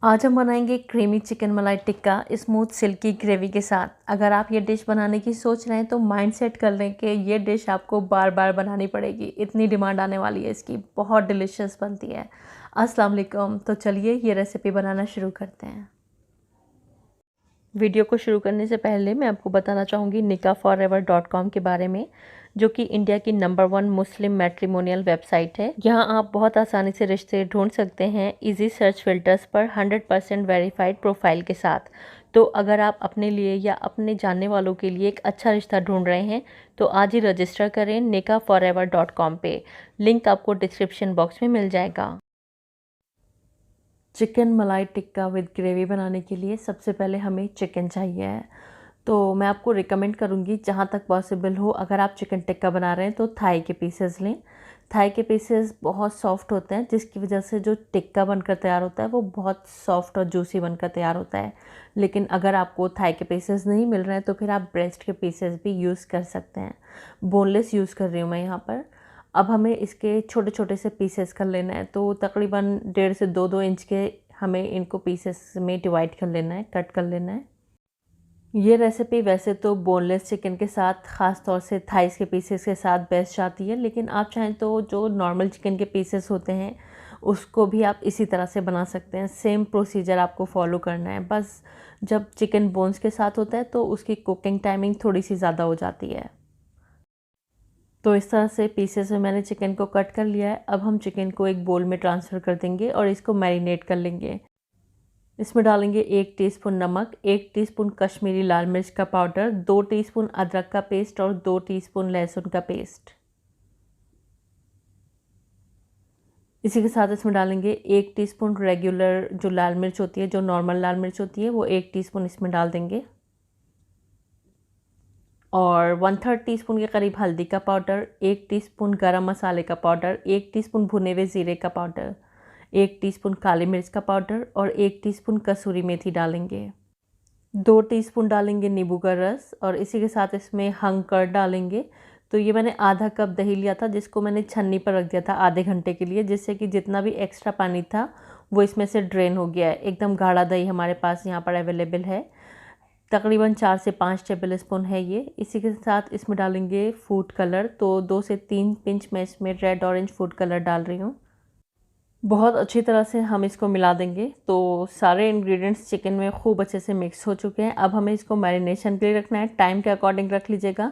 आज हम बनाएंगे क्रीमी चिकन मलाई टिक्का स्मूथ सिल्की ग्रेवी के साथ। अगर आप ये डिश बनाने की सोच रहे हैं तो माइंड सेट कर लें कि ये डिश आपको बार बार बनानी पड़ेगी, इतनी डिमांड आने वाली है इसकी। बहुत डिलीशियस बनती है। अस्सलाम वालेकुम। तो चलिए ये रेसिपी बनाना शुरू करते हैं। वीडियो को शुरू करने से पहले मैं आपको बताना चाहूँगी nikahforever.com के बारे में, जो कि इंडिया की नंबर 1 मुस्लिम मैट्रिमोनियल वेबसाइट है। यहाँ आप बहुत आसानी से रिश्ते ढूंढ सकते हैं इजी सर्च फिल्टर्स पर 100% वेरीफाइड प्रोफाइल के साथ। तो अगर आप अपने लिए या अपने जानने वालों के लिए एक अच्छा रिश्ता ढूंढ रहे हैं तो आज ही रजिस्टर करें nikahforever.com पे। लिंक आपको डिस्क्रिप्शन बॉक्स में मिल जाएगा। चिकन मलाई टिक्का विद ग्रेवी बनाने के लिए सबसे पहले हमें चिकन चाहिए है। तो मैं आपको रिकमेंड करूँगी जहाँ तक पॉसिबल हो, अगर आप चिकन टिक्का बना रहे हैं तो थाई के पीसेस लें। थाई के पीसेस बहुत सॉफ्ट होते हैं, जिसकी वजह से जो टिक्का बनकर तैयार होता है वो बहुत सॉफ्ट और जूसी बनकर तैयार होता है। लेकिन अगर आपको थाई के पीसेस नहीं मिल रहे हैं तो फिर आप ब्रेस्ट के पीसेस भी यूज़ कर सकते हैं। बोनलेस यूज़ कर रही हूँ मैं यहाँ पर। अब हमें इसके छोटे छोटे से पीसेस कर लेना है, तो तकरीबन 1.5 से 2 इंच के हमें इनको पीसेस में डिवाइड कर लेना है, कट कर लेना है। ये रेसिपी वैसे तो बोनलेस चिकन के साथ, ख़ास तौर से थाइस के पीसेस के साथ बेस्ट जाती है, लेकिन आप चाहें तो जो नॉर्मल चिकन के पीसेस होते हैं उसको भी आप इसी तरह से बना सकते हैं। सेम प्रोसीजर आपको फॉलो करना है। बस जब चिकन बोन्स के साथ होता है तो उसकी कुकिंग टाइमिंग थोड़ी सी ज़्यादा हो जाती है। तो इस तरह से पीसेस में मैंने चिकन को कट कर लिया है। अब हम चिकन को एक बोल में ट्रांसफ़र कर देंगे और इसको मैरिनेट कर लेंगे। इसमें डालेंगे 1 टीस्पून नमक, 1 टीस्पून कश्मीरी लाल मिर्च का पाउडर, 2 टीस्पून अदरक का पेस्ट और 2 टीस्पून लहसुन का पेस्ट। इसी के साथ इसमें डालेंगे 1 टीस्पून रेगुलर जो लाल मिर्च होती है, जो नॉर्मल लाल मिर्च होती है, वो 1 टीस्पून इसमें डाल देंगे। और 1/3 टीस्पून के करीब हल्दी का पाउडर, 1 टीस्पून गरम मसाले का पाउडर, 1 टीस्पून भुने हुए ज़ीरे का पाउडर, 1 टीस्पून काली मिर्च का पाउडर और 1 टीस्पून कसूरी मेथी डालेंगे। 2 टीस्पून डालेंगे नींबू का रस और इसी के साथ इसमें हंग कर्ड डालेंगे। तो ये मैंने आधा कप दही लिया था, जिसको मैंने छन्नी पर रख दिया था आधे घंटे के लिए, जिससे कि जितना भी एक्स्ट्रा पानी था वो इसमें से ड्रेन हो गया है। एकदम गाढ़ा दही हमारे पास यहाँ पर अवेलेबल है। तकरीबन 4 से 5 टेबल स्पून है ये। इसी के साथ इसमें डालेंगे फूड कलर। तो 2 से 3 पिंच मैं इसमें रेड ऑरेंज फूड कलर डाल रही हूँ। बहुत अच्छी तरह से हम इसको मिला देंगे। तो सारे इंग्रेडिएंट्स चिकन में खूब अच्छे से मिक्स हो चुके हैं। अब हमें इसको मैरिनेशन के लिए रखना है। टाइम के अकॉर्डिंग रख लीजिएगा।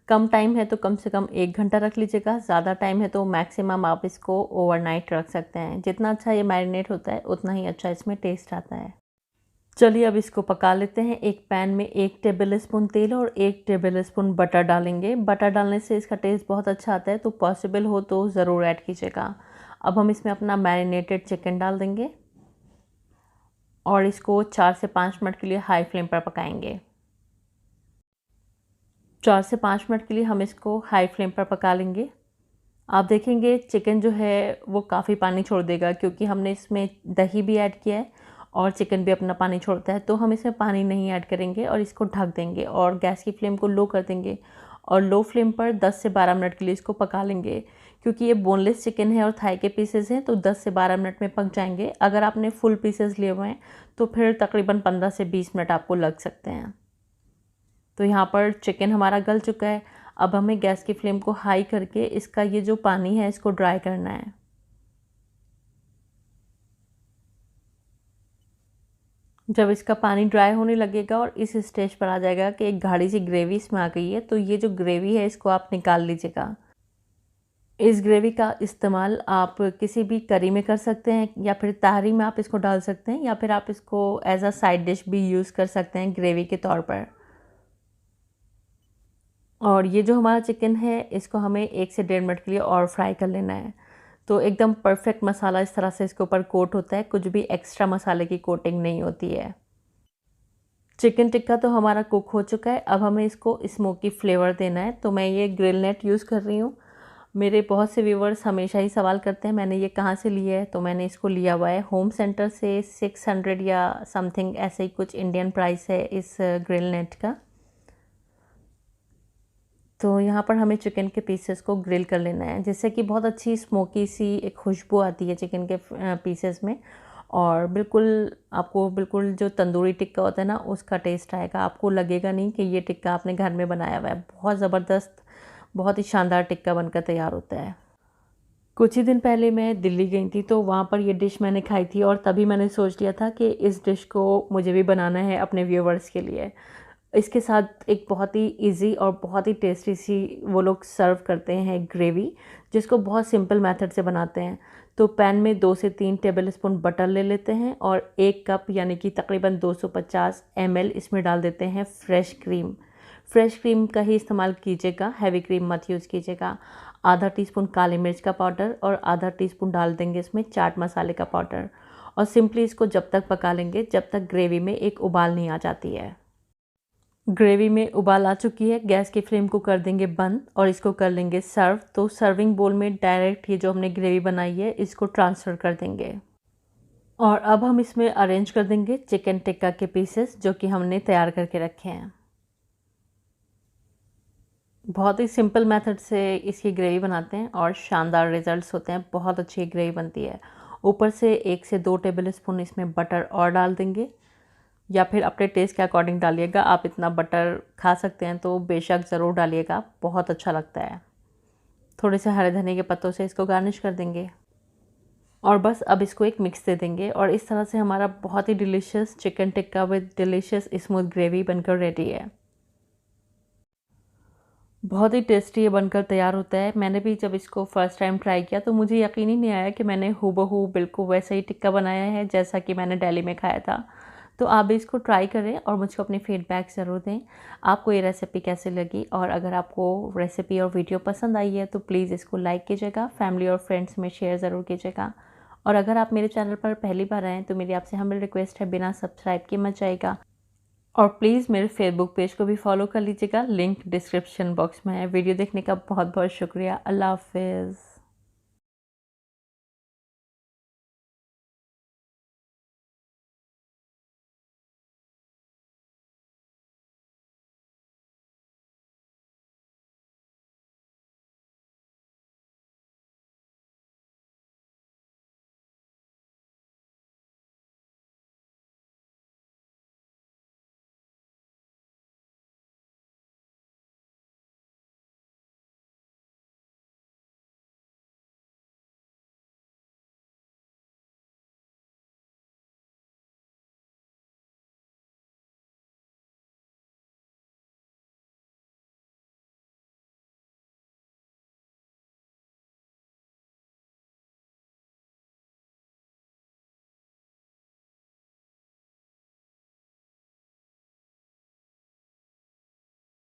कम टाइम है तो कम से कम 1 घंटा रख लीजिएगा। ज़्यादा टाइम है तो मैक्सिमम आप इसको ओवरनाइट रख सकते हैं। जितना अच्छा ये मैरिनेट होता है उतना ही अच्छा इसमें टेस्ट आता है। चलिए अब इसको पका लेते हैं। एक पैन में 1 टेबल स्पून तेल और 1 टेबल स्पून बटर डालेंगे। बटर डालने से इसका टेस्ट बहुत अच्छा आता है, तो पॉसिबल हो तो ज़रूर ऐड कीजिएगा। अब हम इसमें अपना मैरिनेटेड चिकन डाल देंगे और इसको 4 से 5 मिनट के लिए हाई फ्लेम पर पकाएंगे। 4 से 5 मिनट के लिए हम इसको हाई फ्लेम पर पका लेंगे। आप देखेंगे चिकन जो है वो काफ़ी पानी छोड़ देगा, क्योंकि हमने इसमें दही भी ऐड किया है और चिकन भी अपना पानी छोड़ता है। तो हम इसमें पानी नहीं ऐड करेंगे और इसको ढक देंगे और गैस की फ्लेम को लो कर देंगे और लो फ्लेम पर 10 से 12 मिनट के लिए इसको पका लेंगे। क्योंकि ये बोनलेस चिकन है और थाई के पीसेस हैं, तो 10 से 12 मिनट में पक जाएंगे। अगर आपने फुल पीसेस लिए हुए हैं तो फिर तकरीबन 15 से 20 मिनट आपको लग सकते हैं। तो यहाँ पर चिकन हमारा गल चुका है। अब हमें गैस की फ्लेम को हाई करके इसका ये जो पानी है इसको ड्राई करना है। जब इसका पानी ड्राई होने लगेगा और इस स्टेज पर आ जाएगा कि एक गाढ़ी सी ग्रेवी इसमें आ गई है, तो ये जो ग्रेवी है इसको आप निकाल लीजिएगा। इस ग्रेवी का इस्तेमाल आप किसी भी करी में कर सकते हैं या फिर तहरी में आप इसको डाल सकते हैं, या फिर आप इसको एज अ साइड डिश भी यूज़ कर सकते हैं ग्रेवी के तौर पर। और ये जो हमारा चिकन है इसको हमें 1 से 1.5 मिनट के लिए और फ्राई कर लेना है। तो एकदम परफेक्ट मसाला इस तरह से इसके ऊपर कोट होता है, कुछ भी एक्स्ट्रा मसाले की कोटिंग नहीं होती है। चिकन टिक्का तो हमारा कुक हो चुका है। अब हमें इसको स्मोकी फ्लेवर देना है। तो मैं ये ग्रिल नेट यूज़ कर रही हूँ। मेरे बहुत से व्यूवर्स हमेशा ही सवाल करते हैं मैंने ये कहाँ से लिया है, तो मैंने इसको लिया हुआ है होम सेंटर से। 600 या समथिंग ऐसे ही कुछ इंडियन प्राइस है इस ग्रिल नेट का। तो यहाँ पर हमें चिकन के पीसेस को ग्रिल कर लेना है, जिससे कि बहुत अच्छी स्मोकी सी एक खुशबू आती है चिकन के पीसेस में। और बिल्कुल आपको बिल्कुल जो तंदूरी टिक्का होता है ना उसका टेस्ट आएगा। आपको लगेगा नहीं कि ये टिक्का आपने घर में बनाया हुआ है। बहुत ज़बरदस्त, बहुत ही शानदार टिक्का बनकर तैयार होता है। कुछ ही दिन पहले मैं दिल्ली गई थी, तो वहाँ पर ये डिश मैंने खाई थी और तभी मैंने सोच लिया था कि इस डिश को मुझे भी बनाना है अपने व्यूवर्स के लिए। इसके साथ एक बहुत ही इजी और बहुत ही टेस्टी सी वो लोग सर्व करते हैं ग्रेवी, जिसको बहुत सिंपल मेथड से बनाते हैं। तो पैन में 2 से 3 टेबल स्पून बटर ले लेते हैं और 1 कप यानी कि तकरीबन 250 ml इसमें डाल देते हैं फ्रेश क्रीम। फ्रेश क्रीम का ही इस्तेमाल कीजिएगा, हैवी क्रीम मत यूज़ कीजिएगा। आधा टीस्पून काली मिर्च का पाउडर और आधा टीस्पून डाल देंगे इसमें चाट मसाले का पाउडर, और सिंपली इसको जब तक पका लेंगे जब तक ग्रेवी में एक उबाल नहीं आ जाती है। ग्रेवी में उबाल आ चुकी है, गैस की फ्लेम को कर देंगे बंद और इसको कर लेंगे सर्व। तो सर्विंग बोल में डायरेक्ट ये जो हमने ग्रेवी बनाई है इसको ट्रांसफ़र कर देंगे। और अब हम इसमें अरेंज कर देंगे चिकन टिक्का के पीसेस जो कि हमने तैयार करके रखे हैं। बहुत ही सिंपल मेथड से इसकी ग्रेवी बनाते हैं और शानदार रिजल्ट्स होते हैं, बहुत अच्छी ग्रेवी बनती है। ऊपर से 1 से 2 टेबल स्पून इसमें बटर और डाल देंगे, या फिर अपने टेस्ट के अकॉर्डिंग डालिएगा। आप इतना बटर खा सकते हैं तो बेशक ज़रूर डालिएगा, बहुत अच्छा लगता है। थोड़े से हरे धनिया के पत्तों से इसको गार्निश कर देंगे और बस अब इसको एक मिक्स दे देंगे और इस तरह से हमारा बहुत ही delicious chicken tikka with delicious smooth gravy बनकर रेडी है। बहुत ही टेस्टी ये बनकर तैयार होता है। मैंने भी जब इसको फ़र्स्ट टाइम ट्राई किया तो मुझे यकीन ही नहीं आया कि मैंने हूबहू बिल्कुल वैसा ही टिक्का बनाया है जैसा कि मैंने दिल्ली में खाया था। तो आप भी इसको ट्राई करें और मुझको अपनी फ़ीडबैक ज़रूर दें, आपको ये रेसिपी कैसी लगी। और अगर आपको रेसिपी और वीडियो पसंद आई है तो प्लीज़ इसको लाइक कीजिएगा, फैमिली और फ्रेंड्स में शेयर ज़रूर कीजिएगा। और अगर आप मेरे चैनल पर पहली बार आए हैं तो मेरी आपसे हम्बल रिक्वेस्ट है, बिना सब्सक्राइब किए मत जाइएगा। और प्लीज़ मेरे फेसबुक पेज को भी फॉलो कर लीजिएगा, लिंक डिस्क्रिप्शन बॉक्स में है। वीडियो देखने का बहुत बहुत शुक्रिया। अल्लाह हाफ़िज़।